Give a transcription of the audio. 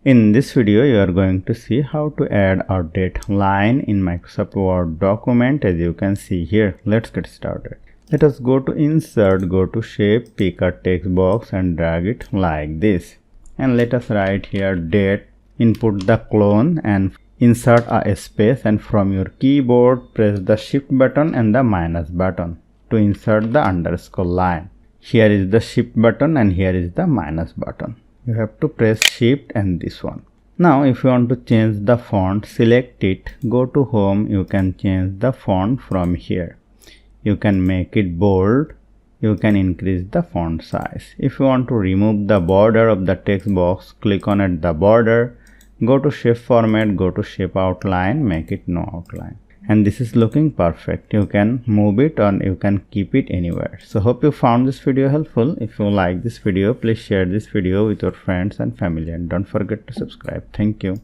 In this video, you are going to see how to add a date line in Microsoft Word document. As you can see here, let's get started. Let us go to Insert, go to Shape, pick a text box and drag it like this. And let us write here date, input the clone and insert a space, and from your keyboard press the Shift button and the minus button to insert the underscore line. Here is the Shift button and here is the minus button. You have to press Shift and this one. Now if you want to change the font, select it, go to Home. You can change the font from here. You can make it bold. You can increase the font size. If you want to remove the border of the text box, click on it, the border, go to Shape Format, go to Shape Outline, make it no outline. And this is looking perfect. You can move it or you can keep it anywhere. So hope you found this video helpful. If you like this video, please share this video with your friends and family and don't forget to subscribe. Thank you.